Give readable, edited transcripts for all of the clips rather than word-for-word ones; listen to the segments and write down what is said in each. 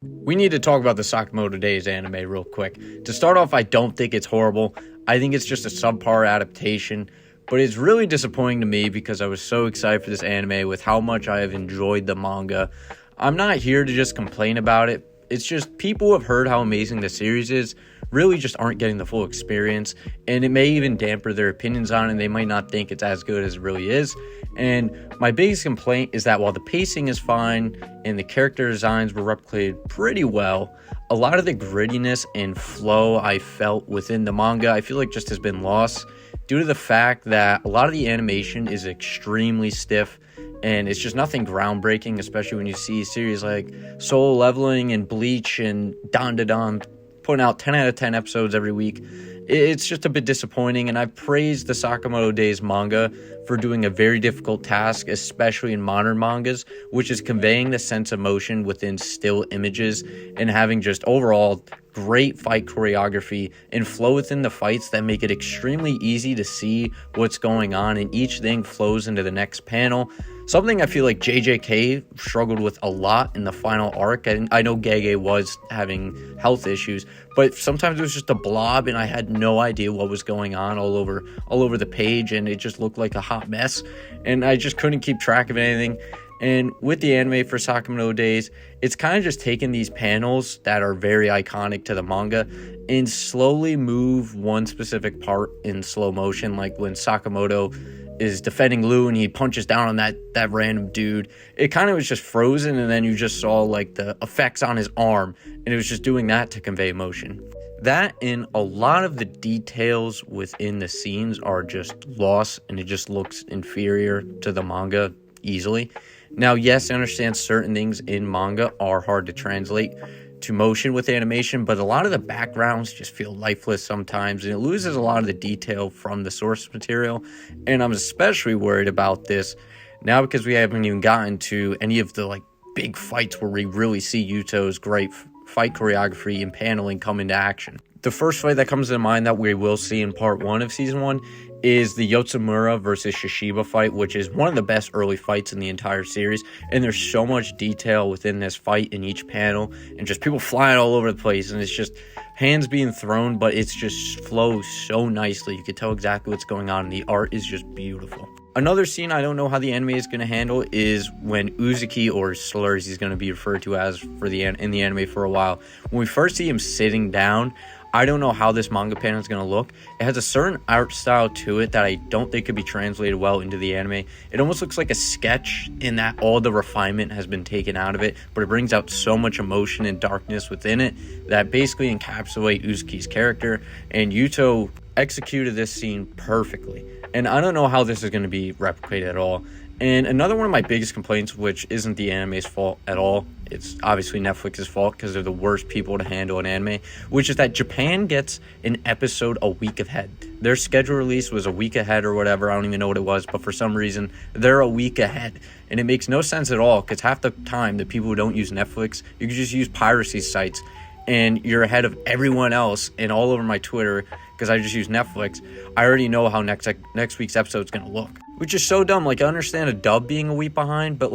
We need to talk about the Sakamoto Days anime real quick. To start off, I don't think it's horrible. I think it's just a subpar adaptation, but it's really disappointing to me because I was so excited for this anime with how much I have enjoyed the manga. I'm not here to just complain about it. It's just people who have heard how amazing the series is really just aren't getting the full experience, and it may even damper their opinions on it, and they might not think it's as good as it really is. And my biggest complaint is that while the pacing is fine and the character designs were replicated pretty well, a lot of the grittiness and flow I felt within the manga I feel like just has been lost due to the fact that a lot of the animation is extremely stiff and it's just nothing groundbreaking, especially when you see series like Solo Leveling and Bleach and Don putting out 10 out of 10 episodes every week. It's just a bit disappointing, and I praise the Sakamoto Days manga for doing a very difficult task, especially in modern mangas, which is conveying the sense of motion within still images and having just overall great fight choreography and flow within the fights that make it extremely easy to see what's going on, and each thing flows into the next panel. Something I feel like JJK struggled with a lot in the final arc, and I know Gege was having health issues, but sometimes it was just a blob and I had no idea what was going on all over the page, and it just looked like a hot mess, and I just couldn't keep track of anything. And with the anime for Sakamoto Days, it's kind of just taken these panels that are very iconic to the manga and slowly move one specific part in slow motion, like when Sakamoto is defending Lou and he punches down on that random dude. It kind of was just frozen, and then you just saw like the effects on his arm, and it was just doing that to convey emotion. That and a lot of the details within the scenes are just lost, and it just looks inferior to the manga easily. Now, yes, I understand certain things in manga are hard to translate to motion with animation, but a lot of the backgrounds just feel lifeless sometimes, and it loses a lot of the detail from the source material. And I'm especially worried about this now because we haven't even gotten to any of the big fights where we really see Yuto's great fight choreography and paneling come into action. The first fight that comes to mind that we will see in part 1 of season 1 is the Yotsumura versus Shishiba fight, which is one of the best early fights in the entire series, and there's so much detail within this fight in each panel, and just people flying all over the place, and it's just hands being thrown, but it's just flows so nicely. You can tell exactly what's going on, and the art is just beautiful. Another scene I don't know how the anime is going to handle is when Uzuki, or Slurs he's going to be referred to as in the anime for a while, when we first see him sitting down, I don't know how this manga panel is going to look. It has a certain art style to it that I don't think could be translated well into the anime. It almost looks like a sketch in that all the refinement has been taken out of it, but it brings out so much emotion and darkness within it that basically encapsulate Uzuki's character, and Yuto executed this scene perfectly. And I don't know how this is going to be replicated at all. And another one of my biggest complaints, which isn't the anime's fault at all, it's obviously Netflix's fault because they're the worst people to handle an anime, which is that Japan gets an episode a week ahead. Their schedule release was a week ahead or whatever, I don't even know what it was, but for some reason, they're a week ahead. And it makes no sense at all because half the time, the people who don't use Netflix, you can just use piracy sites, and you're ahead of everyone else. And all over my Twitter, because I just use Netflix, I already know how next week's episode is going to look, which is so dumb. I understand a dub being a week behind, but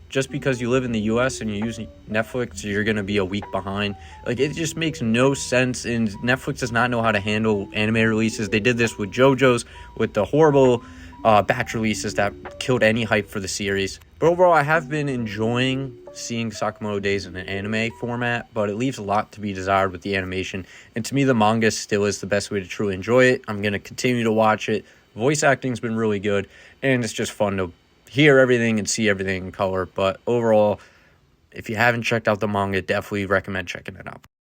just because you live in the US and you use Netflix, you're going to be a week behind. It just makes no sense, and Netflix does not know how to handle anime releases. They did this with JoJo's, with the horrible batch releases that killed any hype for the series. But overall, I have been enjoying seeing Sakamoto Days in an anime format, but it leaves a lot to be desired with the animation. And to me, the manga still is the best way to truly enjoy it. I'm going to continue to watch it. Voice acting's been really good, and it's just fun to hear everything and see everything in color. But overall, if you haven't checked out the manga, definitely recommend checking it out.